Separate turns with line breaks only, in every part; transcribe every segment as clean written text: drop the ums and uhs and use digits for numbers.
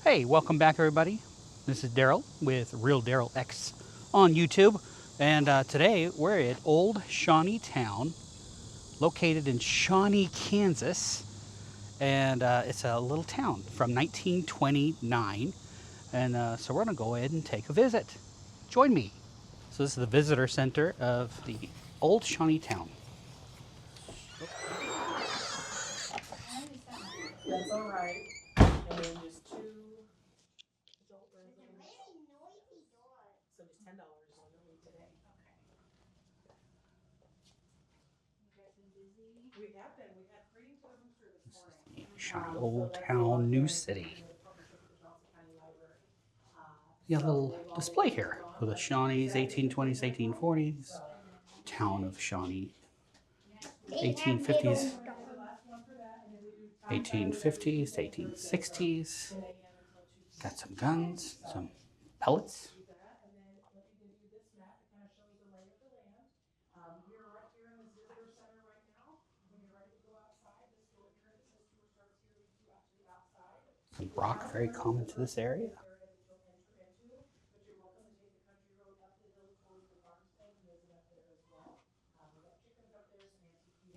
Hey, welcome back everybody. This is Daryl with Real Daryl X on YouTube. And today we're at Old Shawnee Town, located in Shawnee, Kansas. And it's a little town from 1929. And so we're gonna go ahead and take a visit. Join me. So this is the visitor center of the Old Shawnee Town.
That's all right. And then just two adult residents. So just $10 on the way today. We have been. We had 3 to the booster this morning.
Shawnee Old Town, New City. You got a little display here for the Shawnees, 1820s, 1840s, town of Shawnee, 1850s, 1850s, 1860s. Got some guns, some pellets. Some rock, very common to this area.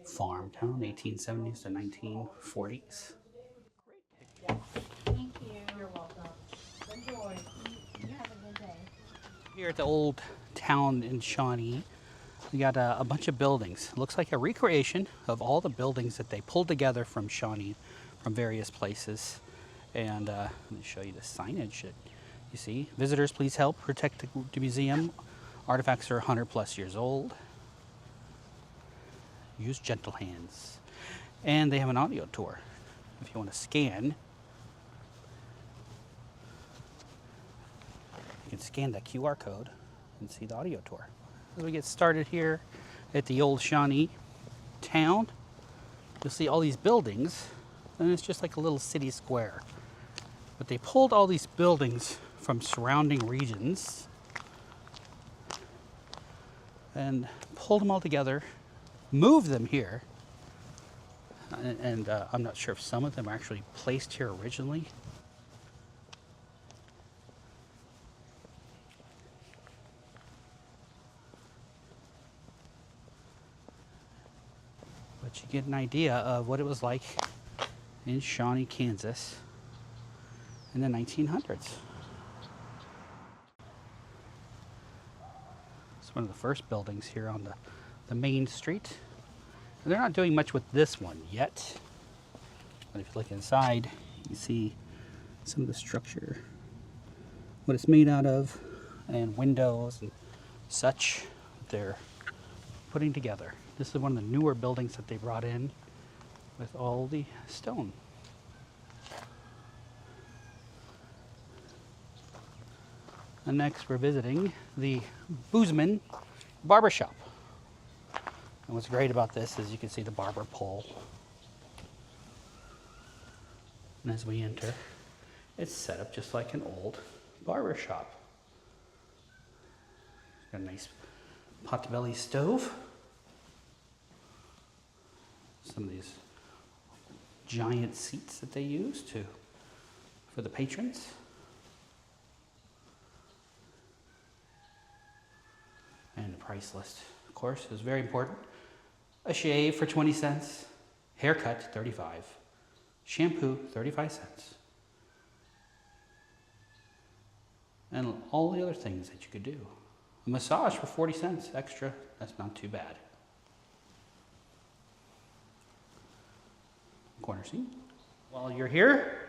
Farm town, 1870s to 1940s.
Thank you. You're welcome. Enjoy.
You have a good day.
Here at the old town in Shawnee, we got a bunch of buildings. Looks like a recreation of all the buildings that they pulled together from Shawnee, from various places. And let me show you the signage that you see. Visitors, please help protect the museum. Artifacts are 100 plus years old. Use gentle hands. And they have an audio tour. If you want to scan, you can scan that QR code and see the audio tour. As we get started here at the old Shawnee town, you'll see all these buildings, and it's just like a little city square. But they pulled all these buildings from surrounding regions and pulled them all together, moved them here, and I'm not sure if some of them are actually placed here originally. But you get an idea of what it was like in Shawnee, Kansas in the 1900s. It's one of the first buildings here on the main street. And they're not doing much with this one yet. But if you look inside, you see some of the structure, what it's made out of, and windows and such that they're putting together. This is one of the newer buildings that they brought in with all the stone. And next we're visiting the Boozman Barbershop. And what's great about this is you can see the barber pole. And as we enter, it's set up just like an old barber shop. Got a nice potbelly stove. Some of these giant seats that they use for the patrons. And the price list, of course, is very important. A shave for 20 cents, haircut 35, shampoo 35 cents. And all the other things that you could do. A massage for 40 cents extra, that's not too bad. Corner seat. While you're here,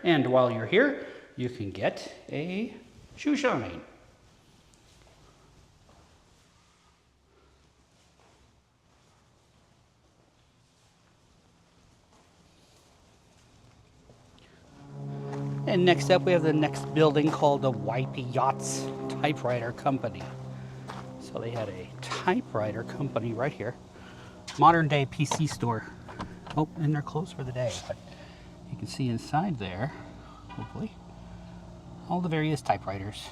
you can get a shoe shine. And next up, we have the next building called the Wipey Yachts Typewriter Company. So they had a typewriter company right here. Modern day PC store. Oh, and they're closed for the day, but you can see inside there, hopefully, all the various typewriters.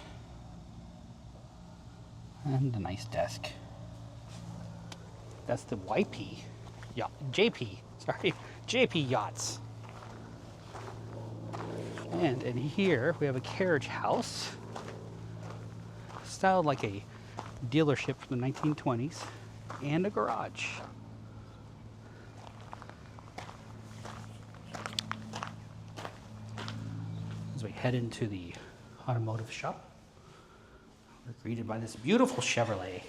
And a nice desk. That's the Wipey JP Yachts. And in here we have a carriage house, styled like a dealership from the 1920s, and a garage. As we head into the automotive shop, we're greeted by this beautiful Chevrolet.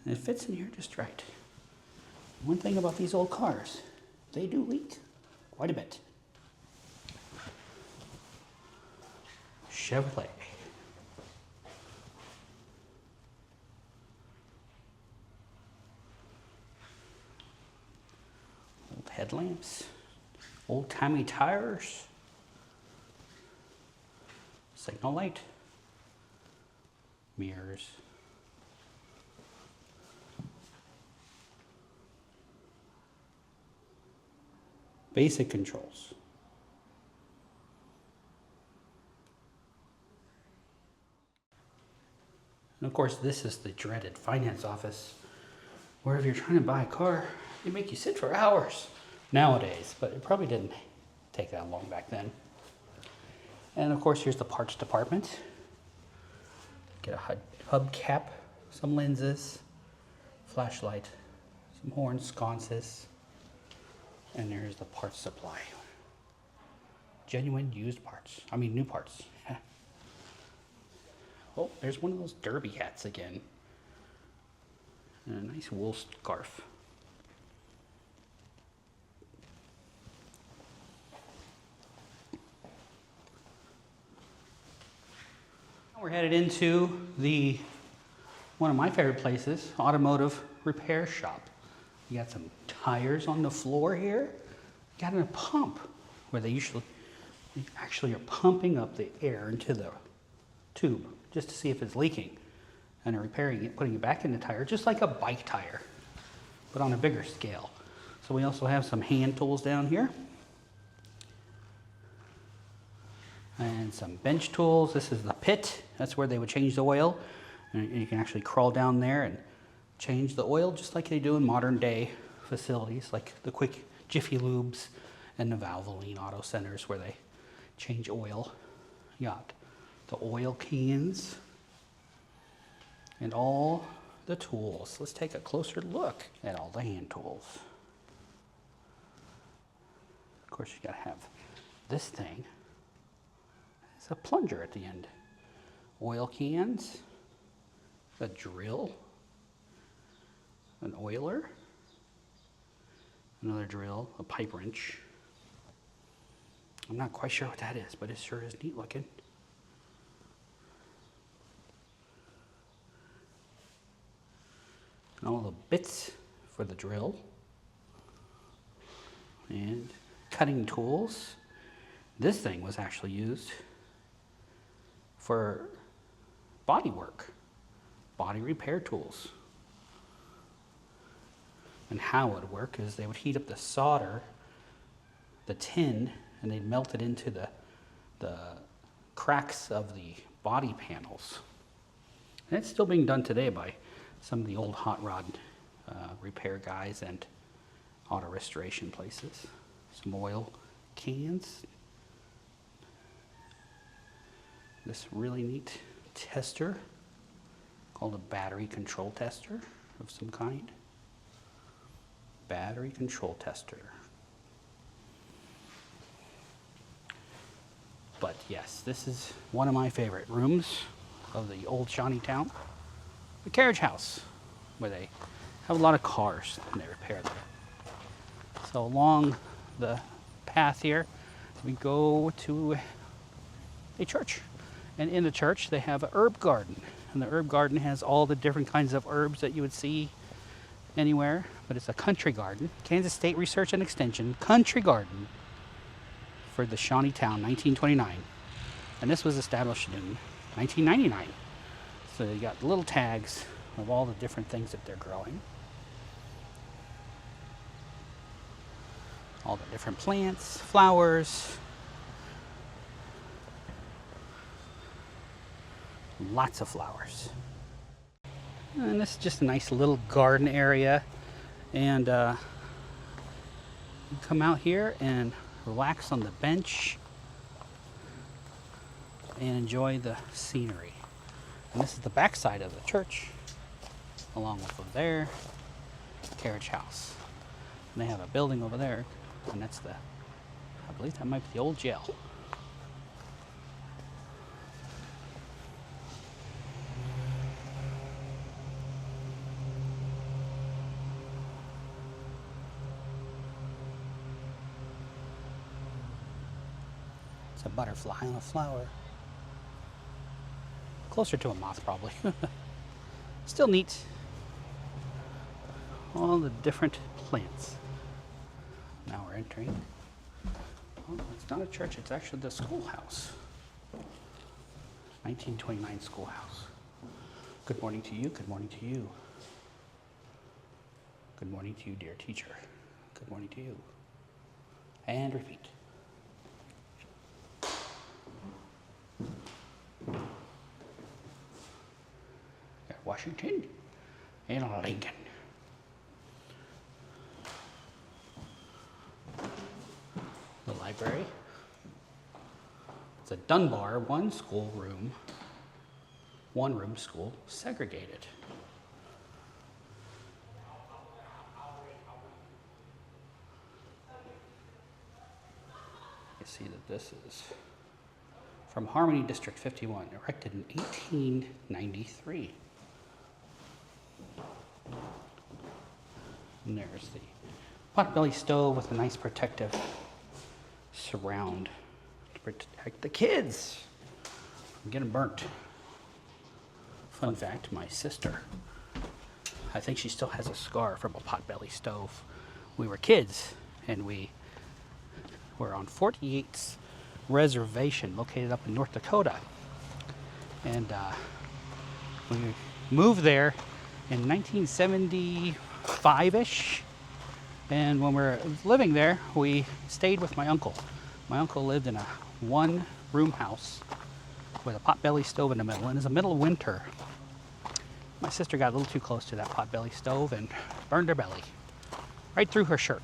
And it fits in here just right. One thing about these old cars, they do leak quite a bit. Chevrolet. Old headlamps, old-timey tires, signal light, mirrors. Basic controls. And of course, this is the dreaded finance office, where if you're trying to buy a car, they make you sit for hours nowadays, but it probably didn't take that long back then. And of course, here's the parts department. Get a hubcap, some lenses, flashlight, some horns, sconces, and there's the parts supply. Genuine used parts. I mean, new parts. Oh, there's one of those derby hats again. And a nice wool scarf. We're headed into one of my favorite places, automotive repair shop. You got some tires on the floor here. You got a pump where they actually are pumping up the air into the tube just to see if it's leaking, and they're repairing it, putting it back in the tire, just like a bike tire, but on a bigger scale. So we also have some hand tools down here, and some bench tools. This is the pit. That's where they would change the oil, and you can actually crawl down there and change the oil just like they do in modern day facilities, like the quick Jiffy Lubes and the Valvoline Auto Centers where they change oil. You got the oil cans and all the tools. Let's take a closer look at all the hand tools. Of course, you gotta have this thing. It's a plunger at the end. Oil cans, a drill, an oiler, another drill, a pipe wrench. I'm not quite sure what that is, but it sure is neat looking. And all the bits for the drill. And cutting tools. This thing was actually used for body work, body repair tools. And how it would work is they would heat up the solder, the tin, and they'd melt it into the cracks of the body panels. And it's still being done today by some of the old hot rod repair guys and auto restoration places. Some oil cans. This really neat tester called a battery control tester of some kind. Battery control tester. But yes, this is one of my favorite rooms of the old Shawnee town. The carriage house, where they have a lot of cars and they repair them. So along the path here, we go to a church. And in the church, they have an herb garden. And the herb garden has all the different kinds of herbs that you would see anywhere, but it's a country garden. Kansas State Research and Extension Country Garden for the Shawnee town, 1929. And this was established in 1999. So you got little tags of all the different things that they're growing. All the different plants, flowers. Lots of flowers. And this is just a nice little garden area. And you come out here and relax on the bench and enjoy the scenery. And this is the back side of the church, along with over there, carriage house. And they have a building over there, and that's the, I believe that might be the old jail. It's a butterfly on a flower. Closer to a moth, probably. Still neat. All the different plants. Now we're entering. Oh, it's not a church, it's actually the schoolhouse. 1929 schoolhouse. Good morning to you, good morning to you. Good morning to you, dear teacher. Good morning to you. And repeat. Washington and Lincoln. The library. It's a Dunbar one room school, segregated. You see that this is from Harmony District 51, erected in 1893. And there's the potbelly stove with a nice protective surround to protect the kids from getting burnt. Fun fact, my sister, I think she still has a scar from a potbelly stove. We were kids and we were on 48th Reservation located up in North Dakota. And we moved there in 1975-ish, and when we were living there, we stayed with my uncle. My uncle lived in a one-room house with a potbelly stove in the middle, and it was the middle of winter. My sister got a little too close to that potbelly stove and burned her belly, right through her shirt.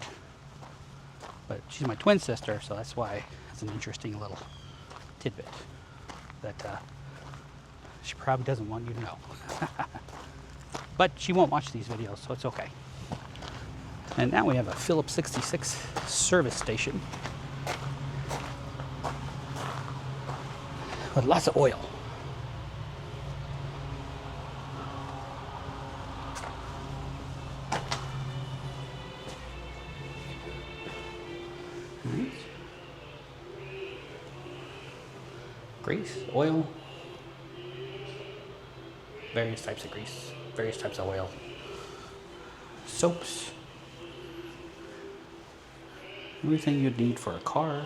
But she's my twin sister, so that's why it's an interesting little tidbit that she probably doesn't want you to know. But she won't watch these videos, so it's okay. And now we have a Phillips 66 service station with lots of oil. Right. Grease, oil, various types of grease, various types of oil, soaps, everything you'd need for a car.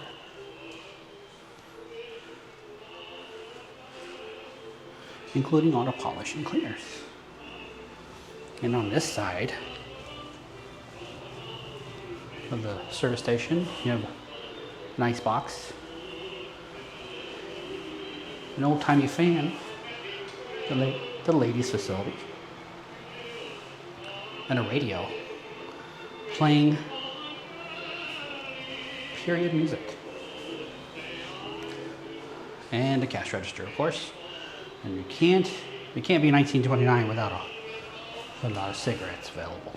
Including auto polish and cleaners. And on this side of the service station, you have an ice box, an old-timey fan, the ladies' facility, and a radio playing period music, and a cash register, of course. And you can't be 1929 without a lot of cigarettes available.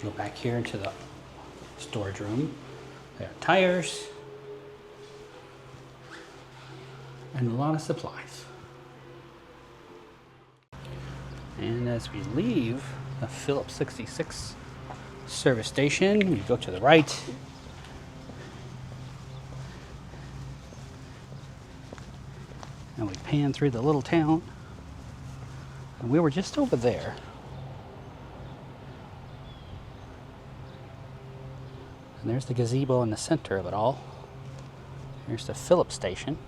Go back here into the storage room. There are tires and a lot of supplies. And as we leave the Phillips 66 service station, we go to the right. And we pan through the little town. And we were just over there. And there's the gazebo in the center of it all. Here's the Phillips station.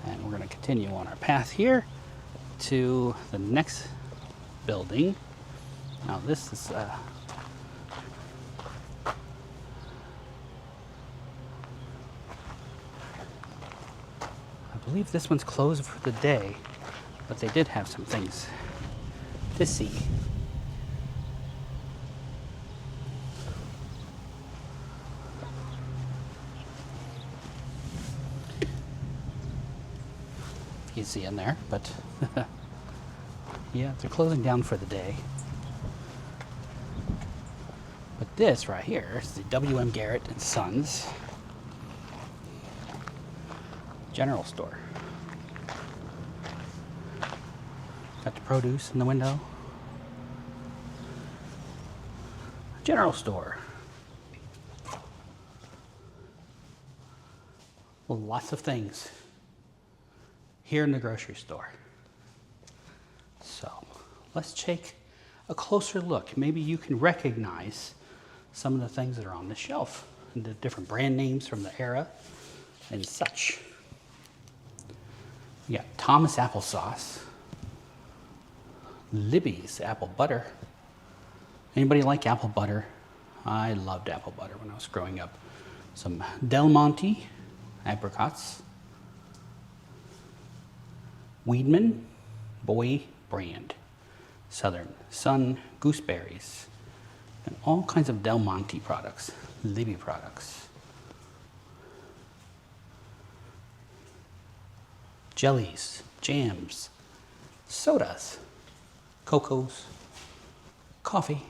And we're going to continue on our path here to the next building. Now this is believe this one's closed for the day, but they did have some things to see. You see in there, but yeah, they're closing down for the day. But this right here is the W.M. Garrett and Sons general store. Got the produce in the window. General store. Well, lots of things here in the grocery store. So let's take a closer look. Maybe you can recognize some of the things that are on the shelf and the different brand names from the era and such. We got Thomas applesauce, Libby's apple butter. Anybody like apple butter? I loved apple butter when I was growing up. Some Del Monte apricots, Weedman Boy brand, Southern Sun gooseberries, and all kinds of Del Monte products, Libby products. Jellies, jams, sodas, cocos, coffee,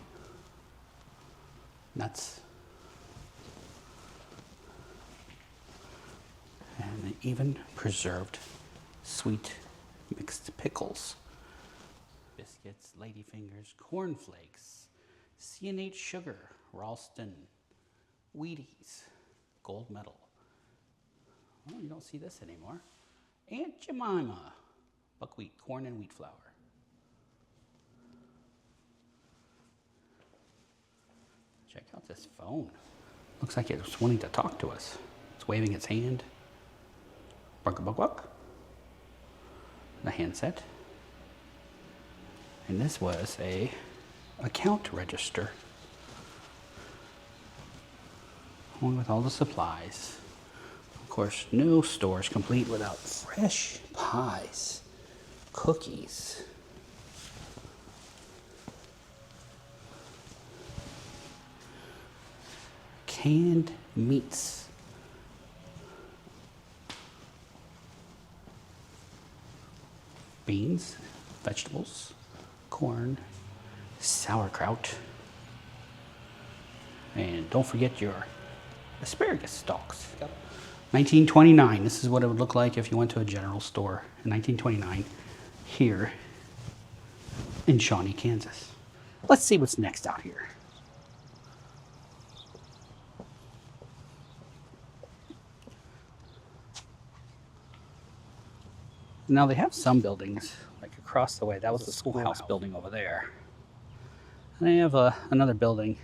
nuts, and even preserved sweet mixed pickles. Biscuits, ladyfingers, cornflakes, C&H sugar, Ralston, Wheaties, gold medal. Well, you don't see this anymore. Aunt Jemima, buckwheat, corn, and wheat flour. Check out this phone. Looks like it's wanting to talk to us. It's waving its hand. Buck, buck, buck. The handset. And this was a account register. Along with all the supplies. Of course, no store is complete without fresh pies, cookies, canned meats, beans, vegetables, corn, sauerkraut, and don't forget your asparagus stalks. 1929, this is what it would look like if you went to a general store in 1929 here in Shawnee, Kansas. Let's see what's next out here. Now they have some buildings like across the way. That was the schoolhouse building over there. And they have another building.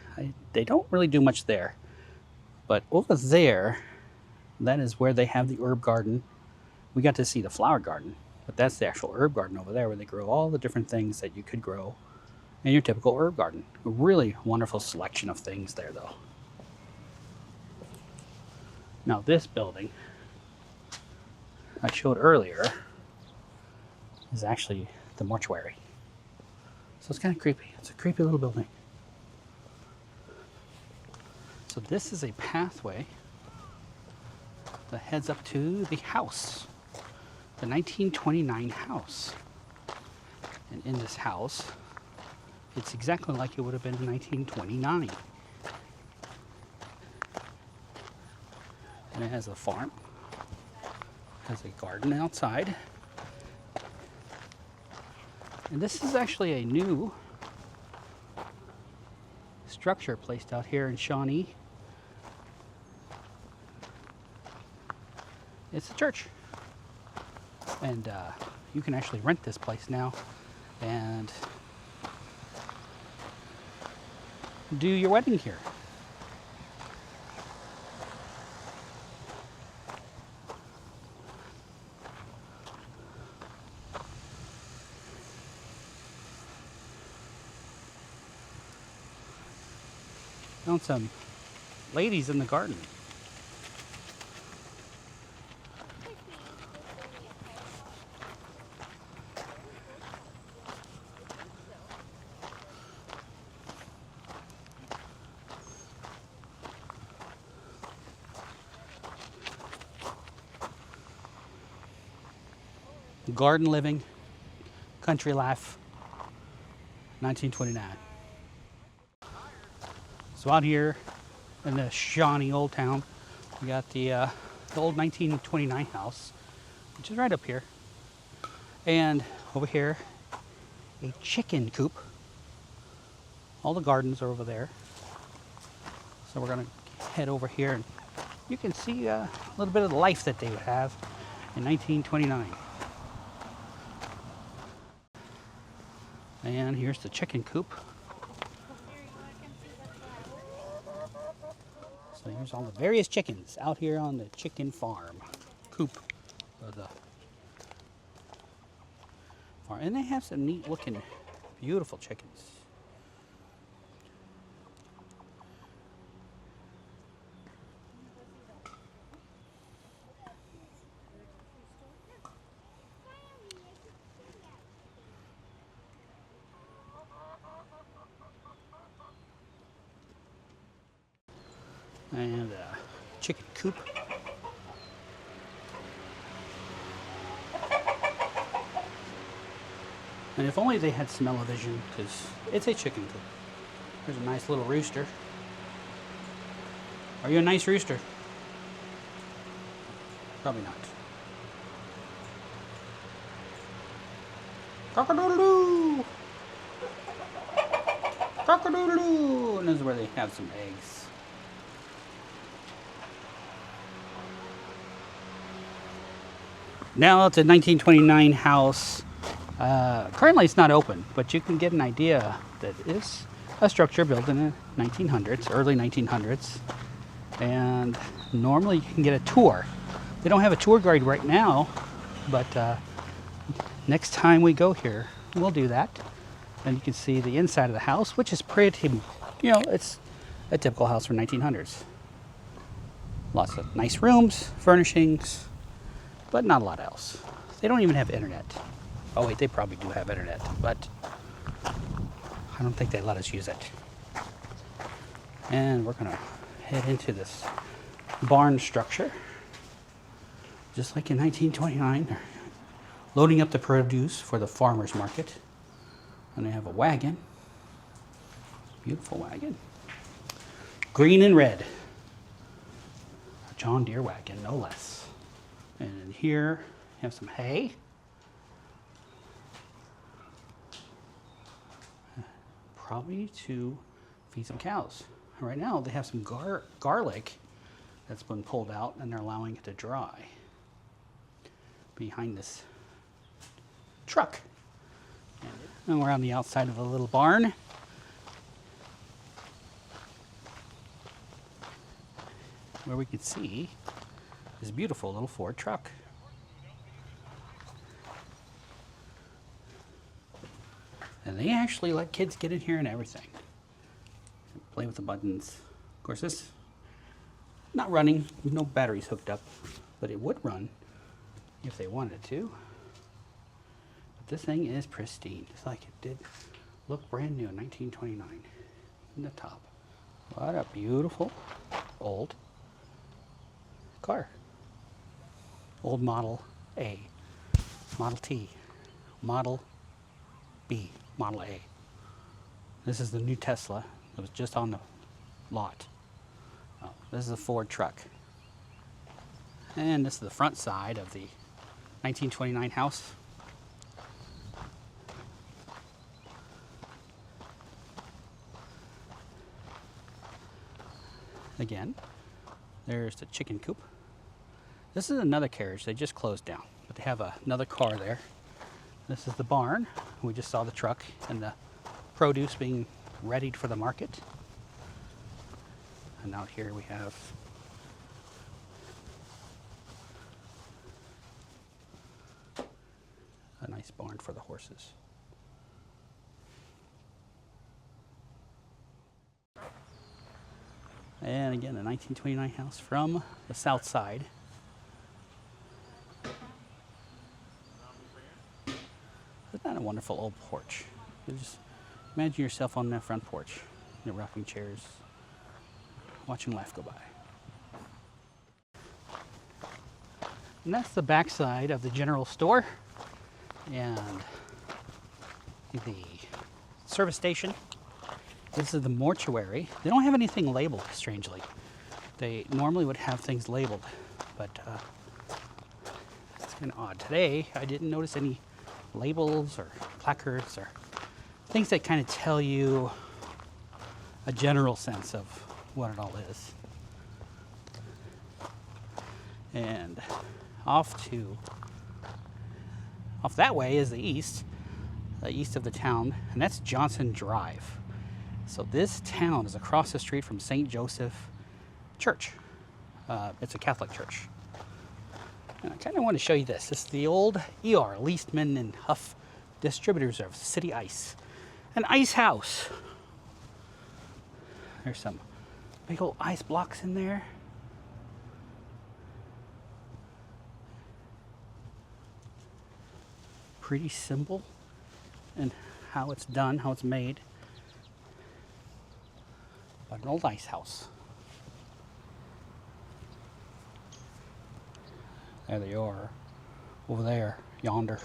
They don't really do much there. But over there, that is where they have the herb garden. We got to see the flower garden, but that's the actual herb garden over there where they grow all the different things that you could grow in your typical herb garden. A really wonderful selection of things there though. Now this building I showed earlier is actually the mortuary. So it's kind of creepy. It's a creepy little building. So this is a pathway that heads up to the house, the 1929 house. And in this house, it's exactly like it would have been in 1929. And it has a farm, has a garden outside. And this is actually a new structure placed out here in Shawnee. It's a church. And you can actually rent this place now and do your wedding here. Found some ladies in the garden. Garden living, country life, 1929. So out here in the Shawnee Old Town, we got the old 1929 house, which is right up here. And over here, a chicken coop. All the gardens are over there. So we're gonna head over here and you can see a little bit of the life that they would have in 1929. And here's the chicken coop. So here's all the various chickens out here on the chicken farm. Coop of the farm. And they have some neat looking, beautiful chickens. And a chicken coop. And if only they had smell-o-vision, because it's a chicken coop. There's a nice little rooster. Are you a nice rooster? Probably not. Cock-a-doodle-doo! Cock-a-doodle-doo! And this is where they have some eggs. Now it's a 1929 house. Currently it's not open, but you can get an idea that it's a structure built in the 1900s, early 1900s. And normally you can get a tour. They don't have a tour guide right now, but next time we go here, we'll do that. And you can see the inside of the house, which is pretty, you know, it's a typical house from 1900s. Lots of nice rooms, furnishings, but not a lot else. They don't even have internet. Oh wait, they probably do have internet, but I don't think they let us use it. And we're gonna head into this barn structure. Just like in 1929, they're loading up the produce for the farmer's market. And they have a wagon, beautiful wagon, green and red. A John Deere wagon, no less. And in here, you have some hay. Probably to feed some cows. Right now, they have some garlic that's been pulled out and they're allowing it to dry behind this truck. And we're on the outside of a little barn. Where we can see this beautiful little Ford truck. And they actually let kids get in here and everything. Play with the buttons. Of course, this not running, no batteries hooked up, but it would run if they wanted to. But this thing is pristine, just like it did look brand new in 1929 in the top. What a beautiful old car. Old Model A, Model T, Model B, Model A. This is the new Tesla. It was just on the lot. Oh, this is a Ford truck. And this is the front side of the 1929 house. Again, there's the chicken coop. This is another carriage. They just closed down, but they have another car there. This is the barn. We just saw the truck and the produce being readied for the market. And out here we have a nice barn for the horses. And again, a 1929 house from the south side. Isn't that a wonderful old porch? You just imagine yourself on that front porch, in the rocking chairs, watching life go by. And that's the back side of the general store. and the service station. This is the mortuary. They don't have anything labeled, strangely. They normally would have things labeled, but it's kind of odd. Today, I didn't notice any labels or placards or things that kind of tell you a general sense of what it all is. And off that way is the east of the town, and that's Johnson Drive. So this town is across the street from St. Joseph Church. It's a Catholic church. And I kind of want to show you this. This is the old ER, Leastman and Huff Distributors of City Ice. An ice house. There's some big old ice blocks in there. Pretty simple in how it's done, how it's made. But an old ice house. There they are, over there, yonder,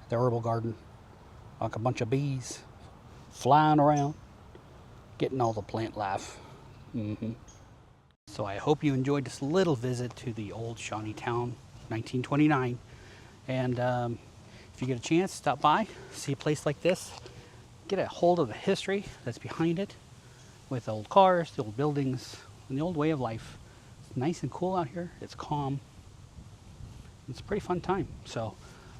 the herbal garden, like a bunch of bees flying around, getting all the plant life. So I hope you enjoyed this little visit to the old Shawnee town, 1929. And if you get a chance, stop by, see a place like this, get a hold of the history that's behind it, with the old cars, the old buildings, and the old way of life. It's nice and cool out here. It's calm. It's a pretty fun time. So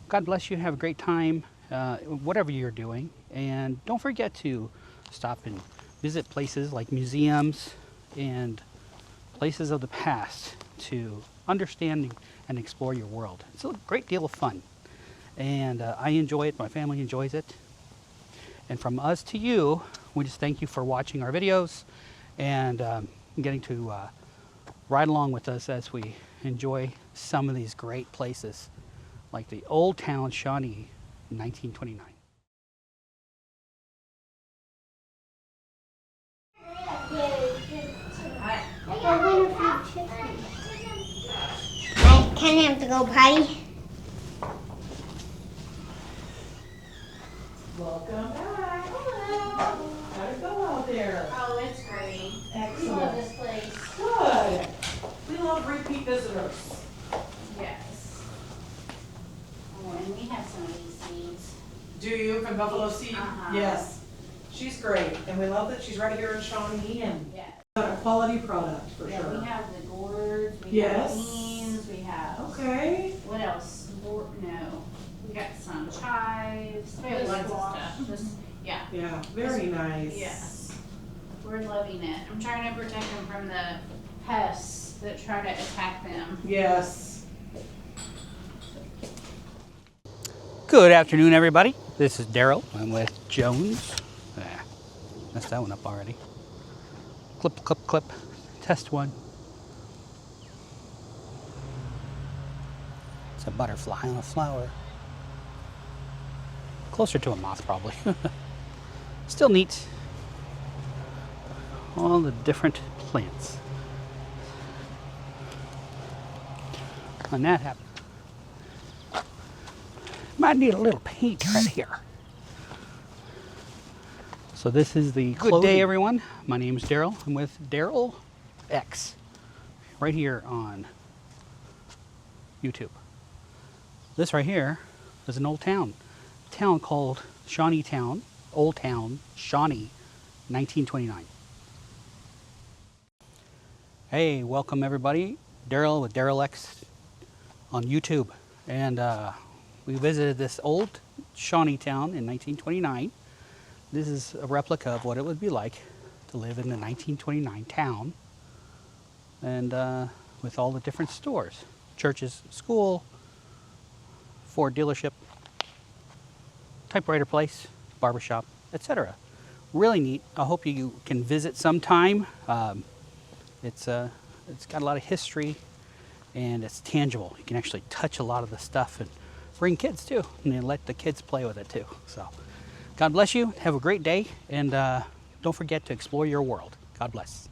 God bless you. Have a great time, whatever you're doing. And don't forget to stop and visit places like museums and places of the past to understand and explore your world. It's a great deal of fun. And I enjoy it. My family enjoys it. And from us to you, we just thank you for watching our videos and getting to ride along with us as we enjoy some of these great places like the old town Shawnee in 1929.
I kind of have to go potty.
Welcome back. Hello. How'd it go out there?
Oh, it's great.
Excellent.
We love this place.
Good. We love repeat visitors.
Yes. Oh, and we have some of these seeds.
Do you, from Buffalo Seed?
Uh-huh.
Yes. She's great, and we love that she's right here in Shawnee and
Yeah.
got a quality product for
Yeah,
sure.
we have the gourds, we
Yes.
have beans, we have,
Okay.
what else? No, we got some chives, we have lots of stuff. Just, yeah.
Yeah, very nice.
Yes. We're loving it. I'm trying to protect them from the pests that try to attack them.
Yes.
Good afternoon, everybody. This is Daryl. I'm with Jones. Messed that one up already. Clip, clip, clip. Test one. It's a butterfly on a flower. Closer to a moth, probably. Still neat. All the different plants. When that happens, might need a little paint right here. So this is the good day, everyone. My name is Daryl. I'm with Daryl X, right here on YouTube. This right here is an old town. A town called Shawnee Town, Old Town, Shawnee, 1929. Hey, welcome everybody. Daryl with Daryl X on YouTube. And we visited this old Shawnee Town in 1929. This is a replica of what it would be like to live in the 1929 town. And with all the different stores, churches, school, Ford dealership, typewriter place, barbershop, etc. Really neat. I hope you can visit sometime. It's got a lot of history and it's tangible. You can actually touch a lot of the stuff and bring kids too, and then let the kids play with it too. So God bless you. Have a great day, and don't forget to explore your world. God bless.